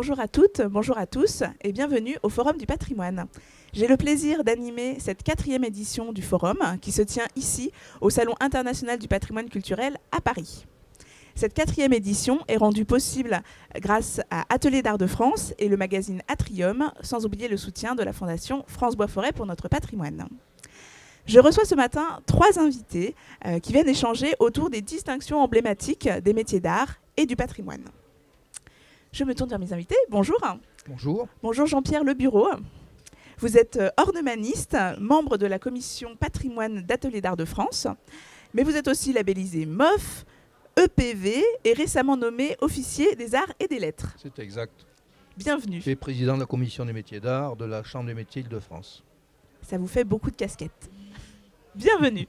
Bonjour à toutes, bonjour à tous et bienvenue au Forum du patrimoine. J'ai le plaisir d'animer cette 4e édition du Forum qui se tient ici au Salon international du patrimoine culturel à Paris. Cette 4e édition est rendue possible grâce à Ateliers d'Art de France et le magazine Atrium, sans oublier le soutien de la Fondation France Bois Forêt pour notre patrimoine. Je reçois ce matin 3 invités qui viennent échanger autour des distinctions emblématiques des métiers d'art et du patrimoine. Je me tourne vers mes invités. Bonjour. Bonjour. Bonjour Jean-Pierre Lebureau. Vous êtes ornemaniste, membre de la commission patrimoine d'Ateliers d'Art de France, mais vous êtes aussi labellisé MOF, EPV et récemment nommé officier des arts et des lettres. C'est exact. Bienvenue. Je suis président de la commission des métiers d'art de la Chambre des métiers Île-de-France. Ça vous fait beaucoup de casquettes. Bienvenue.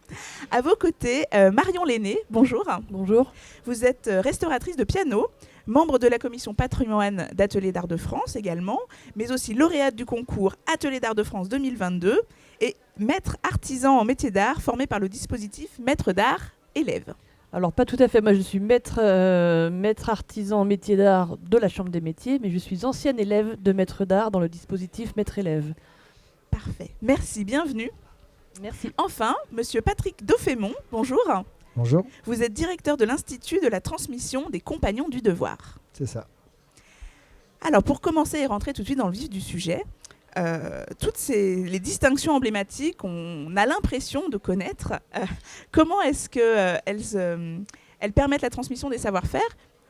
À vos côtés, Marion Lenné, bonjour. Bonjour. Vous êtes restauratrice de piano, membre de la commission patrimoine d'Ateliers d'Art de France également, mais aussi lauréate du concours Ateliers d'Art de France 2022 et maître artisan en métier d'art formé par le dispositif Maître d'art élève. Alors pas tout à fait, moi je suis maître artisan en métier d'art de la Chambre des métiers, mais je suis ancienne élève de maître d'art dans le dispositif maître élève. Parfait. Merci, bienvenue. Merci. Enfin, monsieur Patrick Dauphémont, bonjour. Bonjour. Vous êtes directeur de l'Institut de la transmission des compagnons du devoir. C'est ça. Alors, pour commencer et rentrer tout de suite dans le vif du sujet, toutes les distinctions emblématiques, on a l'impression de connaître. Comment est-ce qu'elles permettent la transmission des savoir-faire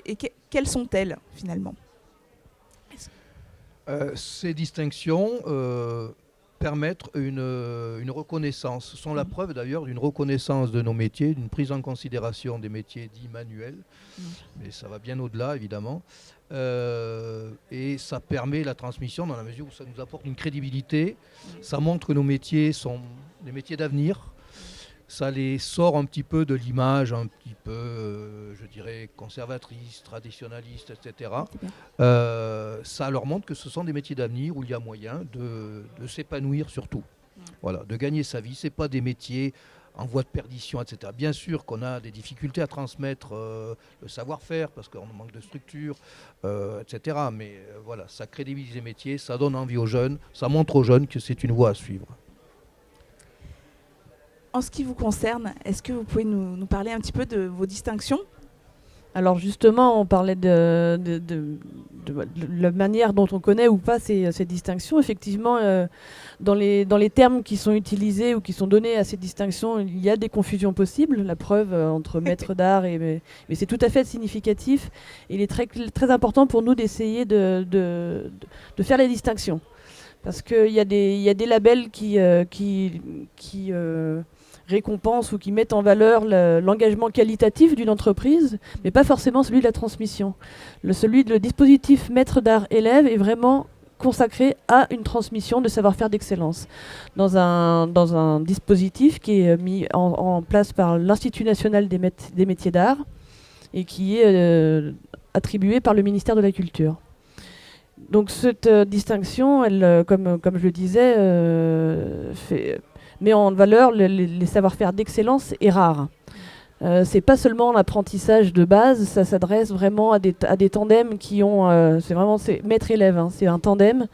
et quelles sont-elles, finalement? Ces distinctions permettent une reconnaissance. Ce sont la preuve d'ailleurs d'une reconnaissance de nos métiers, d'une prise en considération des métiers dits manuels, mais ça va bien au-delà évidemment. Et ça permet la transmission dans la mesure où ça nous apporte une crédibilité. Ça montre que nos métiers sont des métiers d'avenir. Ça les sort un petit peu de l'image un petit peu, je dirais, conservatrice, traditionnaliste, etc. Ça leur montre que ce sont des métiers d'avenir où il y a moyen de s'épanouir surtout. Voilà, de gagner sa vie. Ce n'est pas des métiers en voie de perdition, etc. Bien sûr qu'on a des difficultés à transmettre le savoir-faire parce qu'on manque de structure, etc. Mais voilà, ça crédibilise les métiers, ça donne envie aux jeunes, ça montre aux jeunes que c'est une voie à suivre. En ce qui vous concerne, est-ce que vous pouvez nous parler un petit peu de vos distinctions ? Alors justement, on parlait de la manière dont on connaît ou pas ces distinctions. Effectivement, dans les termes qui sont utilisés ou qui sont donnés à ces distinctions, il y a des confusions possibles. La preuve entre maître d'art mais c'est tout à fait significatif. Il est très, très important pour nous d'essayer de faire les distinctions. Parce qu'il y a des labels qui récompensent ou qui mettent en valeur l'engagement qualitatif d'une entreprise, mais pas forcément celui de la transmission. Le dispositif maître d'art élève est vraiment consacré à une transmission de savoir-faire d'excellence. Dans un dispositif qui est mis en place par l'Institut national des métiers d'art et qui est attribué par le ministère de la Culture. Donc cette distinction, elle, comme je le disais, met en valeur les savoir-faire d'excellence et rares. C'est pas seulement l'apprentissage de base, ça s'adresse vraiment à des tandems qui ont... c'est maître-élève, hein, c'est un tandem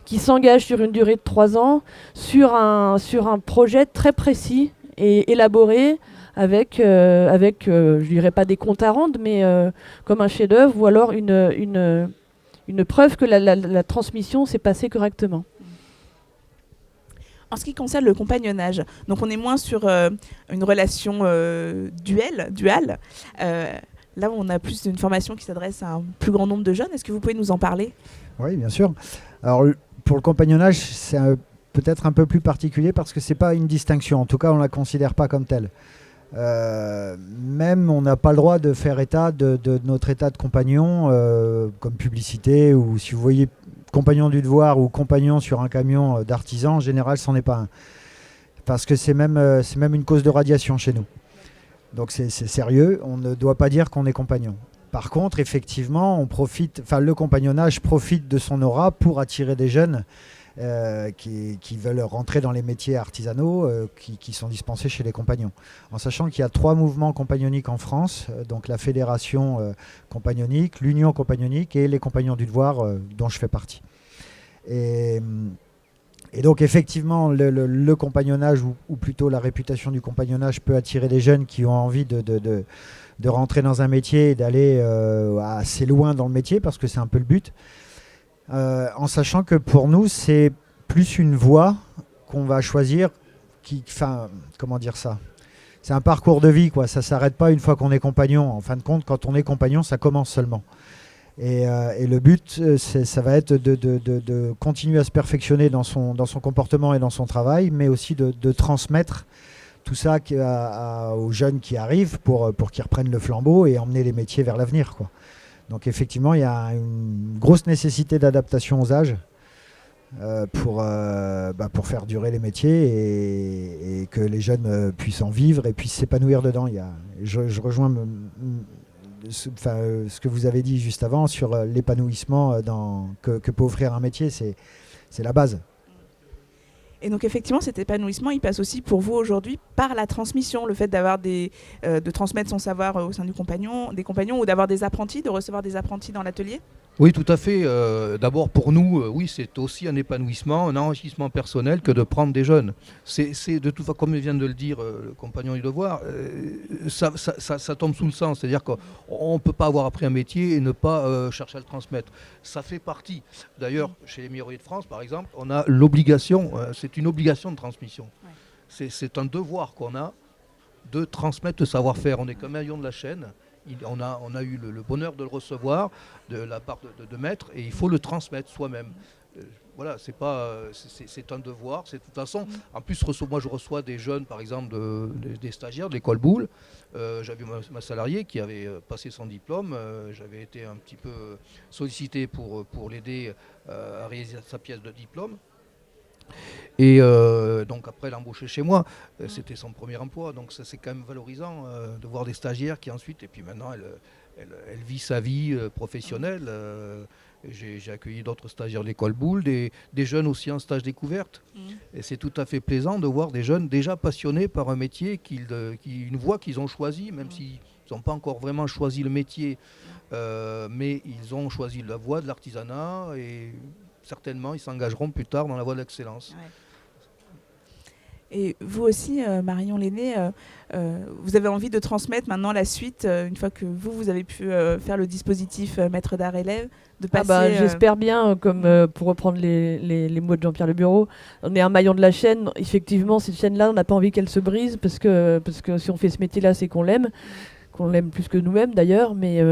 qui s'engage sur une durée de 3 ans sur un projet très précis et élaboré avec je dirais pas des comptes à rendre, mais comme un chef-d'œuvre ou alors une preuve que la transmission s'est passée correctement. En ce qui concerne le compagnonnage, donc on est moins sur une relation duale. Là, on a plus une formation qui s'adresse à un plus grand nombre de jeunes. Est-ce que vous pouvez nous en parler ? Oui, bien sûr. Alors, pour le compagnonnage, c'est peut-être un peu plus particulier parce que ce n'est pas une distinction. En tout cas, on ne la considère pas comme telle. Même on n'a pas le droit de faire état de notre état de compagnon comme publicité, ou si vous voyez compagnon du devoir ou compagnon sur un camion d'artisan, en général c'en est pas un, parce que c'est même une cause de radiation chez nous, donc c'est sérieux. On ne doit pas dire qu'on est compagnon. Par contre, effectivement, le compagnonnage profite de son aura pour attirer des jeunes qui veulent rentrer dans les métiers artisanaux qui sont dispensés chez les compagnons. En sachant qu'il y a 3 mouvements compagnoniques en France, donc la Fédération compagnonique, l'Union compagnonique et les Compagnons du Devoir dont je fais partie. Et donc effectivement, le compagnonnage, ou plutôt la réputation du compagnonnage, peut attirer des jeunes qui ont envie de rentrer dans un métier et d'aller assez loin dans le métier, parce que c'est un peu le but. En sachant que pour nous, c'est plus une voie qu'on va choisir, comment dire ça ? C'est un parcours de vie, quoi. Ça ne s'arrête pas une fois qu'on est compagnon. En fin de compte, quand on est compagnon, ça commence seulement. Et le but, ça va être de continuer à se perfectionner dans son comportement et dans son travail, mais aussi de transmettre tout ça aux jeunes qui arrivent pour qu'ils reprennent le flambeau et emmener les métiers vers l'avenir, quoi. Donc effectivement, il y a une grosse nécessité d'adaptation aux âges pour faire durer les métiers et que les jeunes puissent en vivre et puissent s'épanouir dedans. Je rejoins ce que vous avez dit juste avant sur l'épanouissement que peut offrir un métier, c'est la base. Et donc effectivement, cet épanouissement, il passe aussi pour vous aujourd'hui par la transmission, le fait d'avoir de transmettre son savoir au sein des compagnons, ou d'avoir des apprentis, de recevoir des apprentis dans l'atelier. Oui, tout à fait. D'abord, pour nous, oui, c'est aussi un épanouissement, un enrichissement personnel que de prendre des jeunes. C'est de toute façon, comme vient de le dire le compagnon du devoir, ça tombe sous le sens. C'est-à-dire qu'on ne peut pas avoir appris un métier et ne pas chercher à le transmettre. Ça fait partie. D'ailleurs, chez les Miroliers de France, par exemple, on a l'obligation, c'est une obligation de transmission. Ouais. C'est un devoir qu'on a de transmettre le savoir-faire. On est comme un maillon de la chaîne. On a eu le bonheur de le recevoir de la part de maître, et il faut le transmettre soi-même. Voilà, c'est un devoir. C'est de toute façon. En plus, moi, je reçois des jeunes, par exemple, des stagiaires de l'école Boulle. J'avais ma salariée qui avait passé son diplôme. J'avais été un petit peu sollicité pour l'aider à réaliser sa pièce de diplôme. Et donc après l'embaucher chez moi, c'était son premier emploi, donc ça c'est quand même valorisant de voir des stagiaires qui ensuite, et puis maintenant elle vit sa vie professionnelle. J'ai accueilli d'autres stagiaires de l'école Boulle, des jeunes aussi en stage découverte, et c'est tout à fait plaisant de voir des jeunes déjà passionnés par un métier, une voie qu'ils ont choisie, même s'ils n'ont pas encore vraiment choisi le métier, mais ils ont choisi la voie de l'artisanat, et certainement, ils s'engageront plus tard dans la voie de l'excellence. Ouais. Et vous aussi, Marion Lenné, vous avez envie de transmettre maintenant la suite, une fois que vous avez pu faire le dispositif maître d'art élève, de passer... J'espère bien, pour reprendre les mots de Jean-Pierre Le Bureau, on est un maillon de la chaîne. Effectivement, cette chaîne-là, on n'a pas envie qu'elle se brise, parce que si on fait ce métier-là, c'est qu'on l'aime plus que nous-mêmes d'ailleurs, mais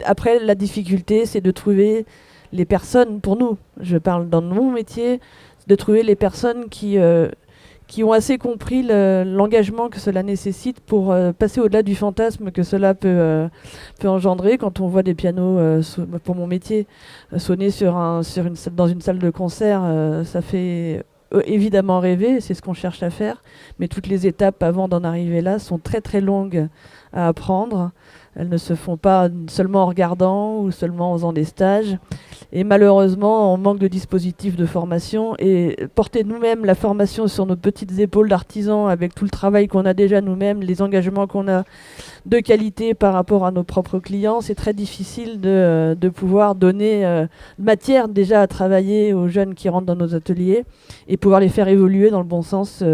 après, la difficulté, c'est de trouver les personnes, pour nous, je parle dans mon métier, de trouver les personnes qui ont assez compris l'engagement que cela nécessite pour passer au-delà du fantasme que cela peut engendrer. Quand on voit des pianos, pour mon métier, sonner dans une salle de concert, ça fait évidemment rêver, c'est ce qu'on cherche à faire, mais toutes les étapes avant d'en arriver là sont très très longues à apprendre. Elles ne se font pas seulement en regardant ou seulement en faisant des stages. Et malheureusement, on manque de dispositifs de formation. Et porter nous-mêmes la formation sur nos petites épaules d'artisans, avec tout le travail qu'on a déjà nous-mêmes, les engagements qu'on a de qualité par rapport à nos propres clients, c'est très difficile de pouvoir donner matière déjà à travailler aux jeunes qui rentrent dans nos ateliers et pouvoir les faire évoluer dans le bon sens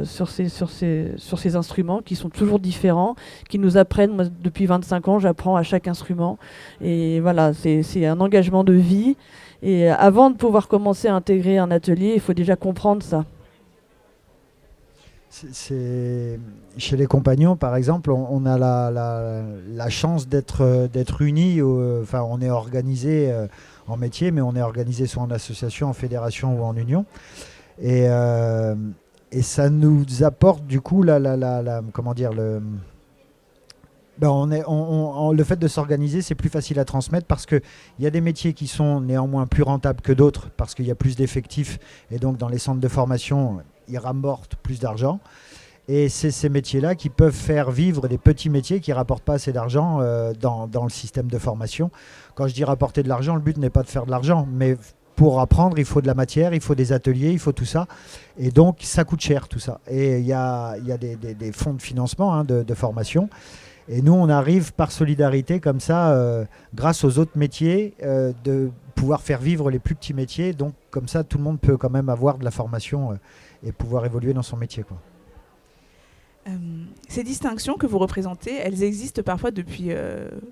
sur ces instruments qui sont toujours différents, qui nous apprennent. Moi, depuis 25 ans, j'apprends à chaque instrument. Et voilà, c'est un engagement de vie. Et avant de pouvoir commencer à intégrer un atelier, il faut déjà comprendre ça. Chez les compagnons, par exemple, on a la chance d'être unis. On est organisé en métier, mais on est organisé soit en association, en fédération ou en union. Et ça nous apporte du coup le fait de s'organiser, c'est plus facile à transmettre parce qu'il y a des métiers qui sont néanmoins plus rentables que d'autres parce qu'il y a plus d'effectifs et donc dans les centres de formation, ils rapportent plus d'argent. Et c'est ces métiers-là qui peuvent faire vivre des petits métiers qui ne rapportent pas assez d'argent dans le système de formation. Quand je dis rapporter de l'argent, le but n'est pas de faire de l'argent, mais pour apprendre, il faut de la matière, il faut des ateliers, il faut tout ça. Et donc, ça coûte cher, tout ça. Et il y a des fonds de financement de formation. Et nous, on arrive par solidarité, comme ça, grâce aux autres métiers, de pouvoir faire vivre les plus petits métiers. Donc, comme ça, tout le monde peut quand même avoir de la formation et pouvoir évoluer dans son métier, quoi. Ces distinctions que vous représentez, elles existent parfois depuis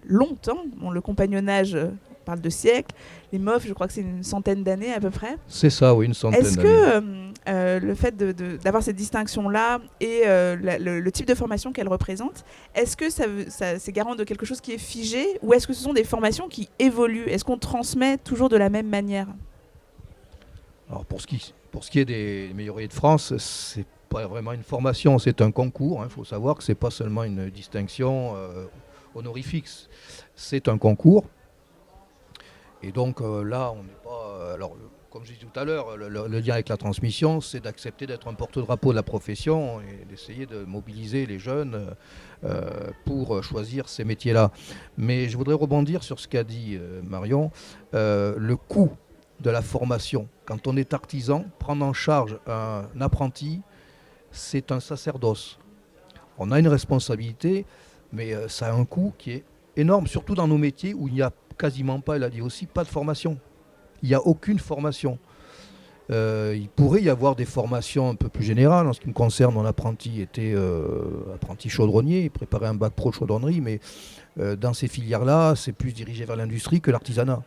longtemps. Bon, le compagnonnage, on parle de siècles. Les MOF, je crois que c'est une centaine d'années à peu près. C'est ça, oui, une centaine Est-ce d'années. que le fait d'avoir cette distinction-là et le type de formation qu'elle représente, est-ce que c'est garant de quelque chose qui est figé ou est-ce que ce sont des formations qui évoluent? Est-ce qu'on transmet toujours de la même manière? Alors pour ce qui est des meilleur de France, c'est pas vraiment une formation, c'est un concours. Il faut savoir que c'est pas seulement une distinction honorifique, c'est un concours. Et donc là, on n'est pas. Alors, comme je disais tout à l'heure, le lien avec la transmission, c'est d'accepter d'être un porte-drapeau de la profession et d'essayer de mobiliser les jeunes pour choisir ces métiers-là. Mais je voudrais rebondir sur ce qu'a dit Marion. Le coût de la formation, quand on est artisan, prendre en charge un apprenti, c'est un sacerdoce. On a une responsabilité, mais ça a un coût qui est énorme, surtout dans nos métiers où il n'y a quasiment pas, elle a dit aussi, pas de formation. Il n'y a aucune formation. Il pourrait y avoir des formations un peu plus générales. En ce qui me concerne, mon apprenti était apprenti chaudronnier, il préparait un bac pro chaudronnerie, mais dans ces filières-là, c'est plus dirigé vers l'industrie que l'artisanat.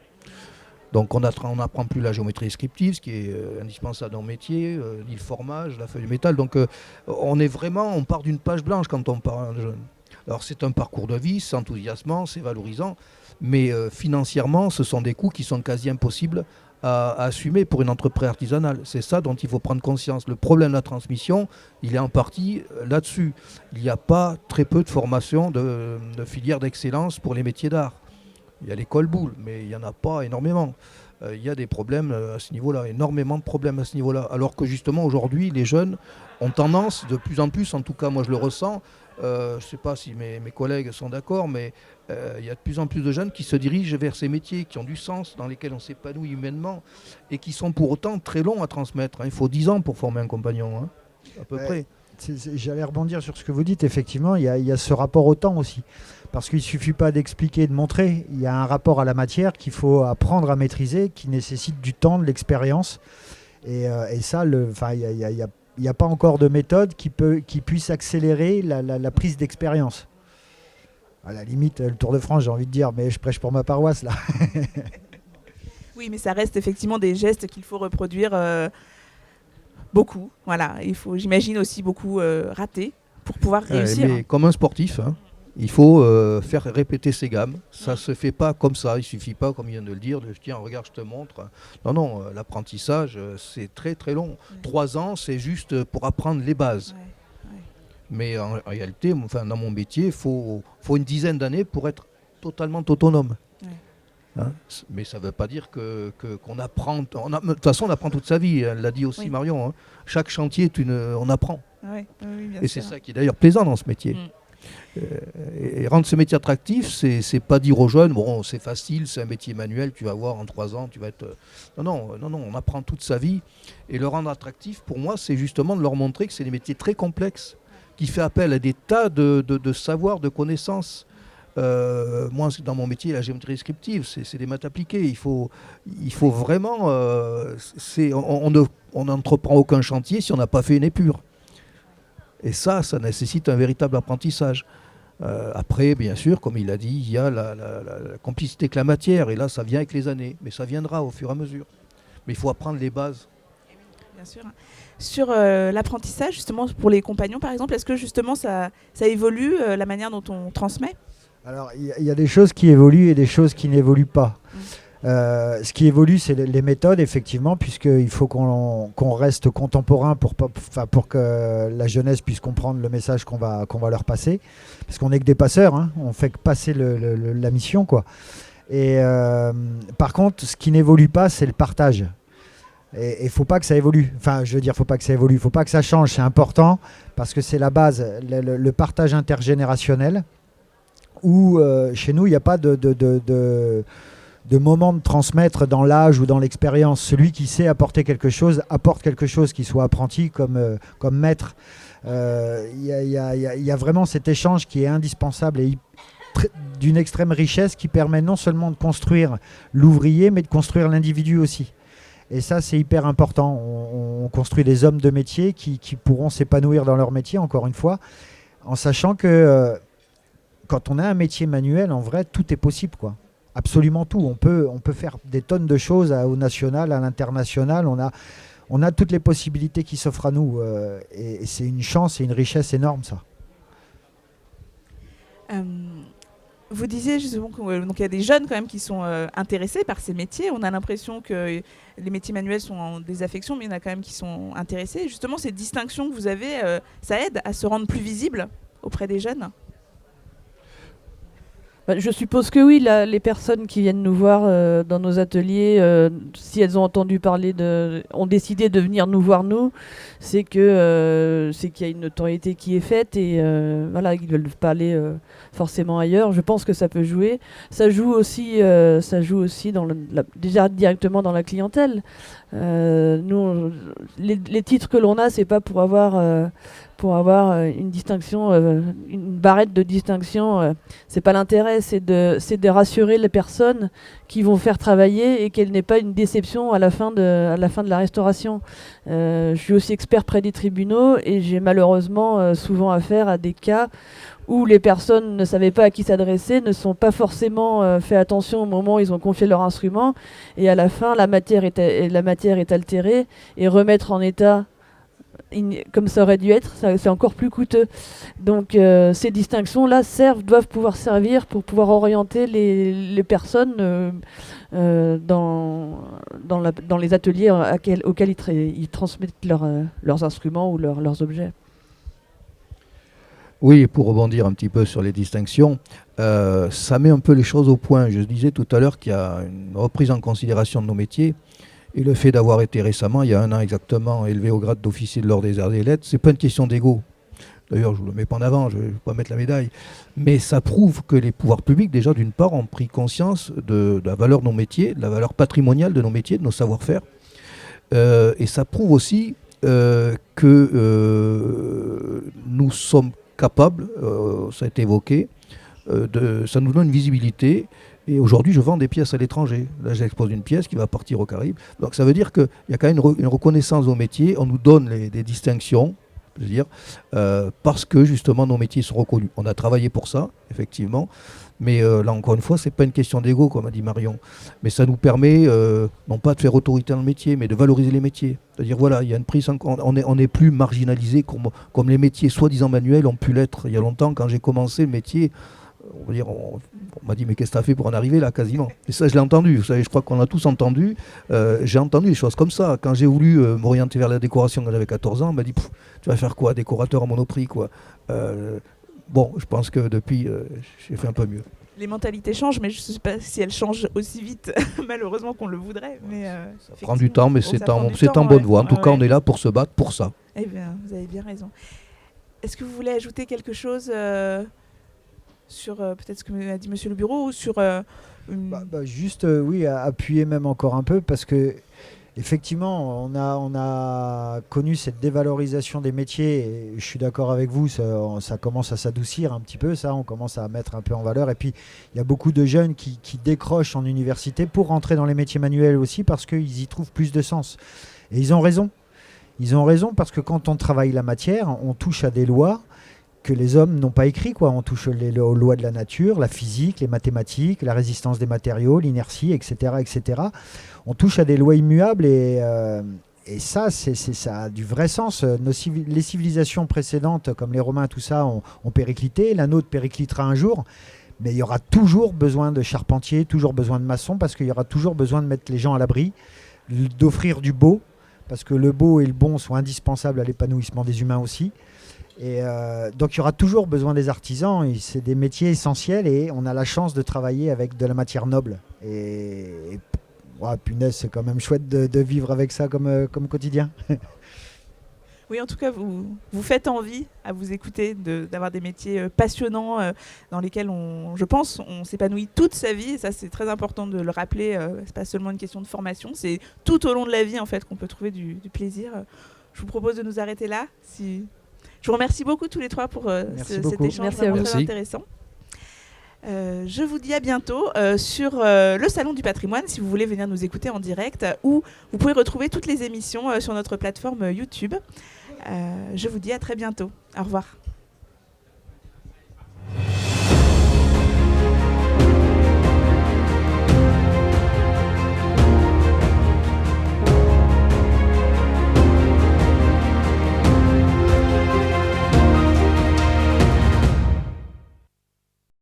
Donc on n'apprend plus la géométrie descriptive, ce qui est indispensable dans le métier, ni le formage, la feuille de métal. Donc on part d'une page blanche quand on part un jeune. Alors c'est un parcours de vie, c'est enthousiasmant, c'est valorisant, mais financièrement, ce sont des coûts qui sont quasi impossibles à assumer pour une entreprise artisanale. C'est ça dont il faut prendre conscience. Le problème de la transmission, il est en partie là-dessus. Il n'y a pas très peu de formation de filières d'excellence pour les métiers d'art. Il y a l'école boule, mais il n'y en a pas énormément. Il y a des problèmes à ce niveau-là, énormément de problèmes à ce niveau-là. Alors que justement, aujourd'hui, les jeunes ont tendance, de plus en plus, en tout cas moi je le ressens, je ne sais pas si mes collègues sont d'accord, mais il y a de plus en plus de jeunes qui se dirigent vers ces métiers qui ont du sens, dans lesquels on s'épanouit humainement, et qui sont pour autant très longs à transmettre. Il faut 10 ans pour former un compagnon, à peu près. J'allais rebondir sur ce que vous dites, effectivement, il y a ce rapport au temps aussi. Parce qu'il ne suffit pas d'expliquer, de montrer, il y a un rapport à la matière qu'il faut apprendre à maîtriser, qui nécessite du temps, de l'expérience. Et ça, il n'y a pas encore de méthode qui puisse accélérer la prise d'expérience. À la limite, le Tour de France, j'ai envie de dire, mais je prêche pour ma paroisse, là. Oui, mais ça reste effectivement des gestes qu'il faut reproduire beaucoup. Voilà, il faut, j'imagine, aussi beaucoup rater pour pouvoir réussir. Mais comme un sportif, il faut faire répéter ses gammes. Ça ne se fait pas comme ça. Il ne suffit pas, comme il vient de le dire, de tiens, regarde, je te montre. Non, l'apprentissage, c'est très très long. 3 ans, c'est juste pour apprendre les bases. Mais en réalité, dans mon métier, il faut une dizaine d'années pour être totalement autonome. Mais ça ne veut pas dire qu'on apprend. De toute façon, on apprend toute sa vie. Elle l'a dit aussi Marion. Chaque chantier, on apprend. Oui, bien et sûr. c'est ça qui est d'ailleurs plaisant dans ce métier. Et rendre ce métier attractif, c'est pas dire aux jeunes, bon, c'est facile, c'est un métier manuel, tu vas voir en 3 ans, tu vas être... Non, on apprend toute sa vie. Et le rendre attractif, pour moi, c'est justement de leur montrer que c'est des métiers très complexes, qui fait appel à des tas de savoirs, de connaissances. Moi, dans mon métier, la géométrie descriptive, c'est des maths appliquées. Il faut vraiment... on n'entreprend aucun chantier si on n'a pas fait une épure. Et ça nécessite un véritable apprentissage. Après, bien sûr, comme il a dit, il y a la complicité avec la matière. Et là, ça vient avec les années. Mais ça viendra au fur et à mesure. Mais il faut apprendre les bases. Bien sûr. Sur l'apprentissage, justement, pour les compagnons, par exemple, est-ce que justement ça évolue, la manière dont on transmet ? Alors, il y a des choses qui évoluent et des choses qui n'évoluent pas. Ce qui évolue, c'est les méthodes, effectivement, puisqu'il faut qu'on reste contemporain pour que la jeunesse puisse comprendre le message qu'on va leur passer. Parce qu'on n'est que des passeurs, on fait que passer la mission, quoi. Et par contre, ce qui n'évolue pas, c'est le partage. Et il ne faut pas que ça évolue. Enfin, je veux dire, il ne faut pas que ça évolue. Il ne faut pas que ça change. C'est important parce que c'est la base, le partage intergénérationnel, où chez nous, il n'y a pas de de moment de transmettre dans l'âge ou dans l'expérience. Celui qui sait apporter quelque chose, apporte quelque chose, qu'il soit apprenti comme maître. Il y a vraiment cet échange qui est indispensable et d'une extrême richesse qui permet non seulement de construire l'ouvrier, mais de construire l'individu aussi. Et ça, c'est hyper important. On construit des hommes de métier qui pourront s'épanouir dans leur métier, encore une fois, en sachant que quand on a un métier manuel, en vrai, tout est possible, quoi. Absolument tout. On peut faire des tonnes de choses au national, à l'international. On a toutes les possibilités qui s'offrent à nous. Et c'est une chance et une richesse énorme, ça. Vous disiez justement qu'il y a des jeunes quand même qui sont intéressés par ces métiers. On a l'impression que les métiers manuels sont en désaffection, mais il y en a quand même qui sont intéressés. Justement, ces distinctions que vous avez, ça aide à se rendre plus visible auprès des jeunes? Je suppose que oui, les personnes qui viennent nous voir dans nos ateliers, si elles ont entendu parler ont décidé de venir nous voir nous, c'est qu'il y a une notoriété qui est faite et voilà, ils veulent pas aller forcément ailleurs. Je pense que ça peut jouer. Ça joue aussi déjà directement dans la clientèle. Nous, les titres que l'on a, c'est pas pour avoir une distinction, une barrette de distinction. C'est pas l'intérêt, c'est de rassurer les personnes qui vont faire travailler et qu'elle n'ait pas une déception à la fin de la restauration. Je suis aussi expert près des tribunaux et j'ai malheureusement souvent affaire à des cas où les personnes ne savaient pas à qui s'adresser, ne sont pas forcément fait attention au moment où ils ont confié leur instrument, et à la fin, la matière est altérée, et remettre en état comme ça aurait dû être, c'est encore plus coûteux. Donc ces distinctions-là doivent pouvoir servir pour pouvoir orienter les personnes dans les ateliers auxquels ils transmettent leurs instruments ou leurs objets. Oui, pour rebondir un petit peu sur les distinctions, ça met un peu les choses au point. Je disais tout à l'heure qu'il y a une reprise en considération de nos métiers. Et le fait d'avoir été récemment, il y a 1 an exactement, élevé au grade d'officier de l'ordre des arts et des lettres, c'est pas une question d'ego. D'ailleurs, je ne le mets pas en avant, je ne vais pas mettre la médaille. Mais ça prouve que les pouvoirs publics, déjà, d'une part, ont pris conscience de la valeur de nos métiers, de la valeur patrimoniale de nos métiers, de nos savoir-faire. Et ça prouve aussi que nous sommes capables, ça a été évoqué, ça nous donne une visibilité. Et aujourd'hui, je vends des pièces à l'étranger. Là, j'expose une pièce qui va partir aux Caraïbes. Donc ça veut dire qu'il y a quand même une reconnaissance au métier. On nous donne des distinctions, je veux dire, parce que justement nos métiers sont reconnus. On a travaillé pour ça, effectivement. Mais là, encore une fois, ce n'est pas une question d'ego, comme a dit Marion. Mais ça nous permet, non pas de faire autorité dans le métier, mais de valoriser les métiers. C'est-à-dire, voilà, il y a une prise on n'est plus marginalisé comme les métiers soi-disant manuels ont pu l'être. Il y a longtemps, quand j'ai commencé le métier, on m'a dit mais qu'est-ce que tu as fait pour en arriver là quasiment. Et ça je l'ai entendu, vous savez, je crois qu'on l'a tous entendu. J'ai entendu des choses comme ça. Quand j'ai voulu m'orienter vers la décoration quand j'avais 14 ans, on m'a dit tu vas faire quoi, décorateur en monoprix quoi. Bon, je pense que depuis j'ai fait un peu mieux. Les mentalités changent, mais je ne sais pas si elles changent aussi vite malheureusement qu'on le voudrait. Mais, ça prend du temps, mais c'est en bonne voie. En tout cas, on est là pour se battre pour ça. Eh bien, vous avez bien raison. Est-ce que vous voulez ajouter quelque chose sur peut-être ce que m'a dit Monsieur le Bureau ou sur juste oui, appuyer même encore un peu parce que effectivement on a connu cette dévalorisation des métiers et je suis d'accord avec vous, ça commence à s'adoucir un petit peu, ça on commence à mettre un peu en valeur et puis il y a beaucoup de jeunes qui décrochent en université pour rentrer dans les métiers manuels aussi parce qu'ils y trouvent plus de sens et ils ont raison parce que quand on travaille la matière on touche à des lois que les hommes n'ont pas écrit, quoi. On touche aux lois de la nature, la physique, les mathématiques, la résistance des matériaux, l'inertie, etc., etc. On touche à des lois immuables et ça, ça a du vrai sens. Les civilisations précédentes, comme les Romains, tout ça, ont périclité. La nôtre périclitera un jour, mais il y aura toujours besoin de charpentiers, toujours besoin de maçons, parce qu'il y aura toujours besoin de mettre les gens à l'abri, d'offrir du beau, parce que le beau et le bon sont indispensables à l'épanouissement des humains aussi. Et donc il y aura toujours besoin des artisans, et c'est des métiers essentiels et on a la chance de travailler avec de la matière noble. Et punaise, c'est quand même chouette de vivre avec ça comme quotidien. Oui, en tout cas, vous faites envie à vous écouter d'avoir des métiers passionnants dans lesquels je pense, on s'épanouit toute sa vie. Et ça, c'est très important de le rappeler. C'est pas seulement une question de formation, c'est tout au long de la vie en fait qu'on peut trouver du plaisir. Je vous propose de nous arrêter là. Je vous remercie beaucoup tous les trois pour cet échange vraiment très intéressant. Je vous dis à bientôt sur le Salon du Patrimoine si vous voulez venir nous écouter en direct, ou vous pouvez retrouver toutes les émissions sur notre plateforme YouTube. Je vous dis à très bientôt. Au revoir.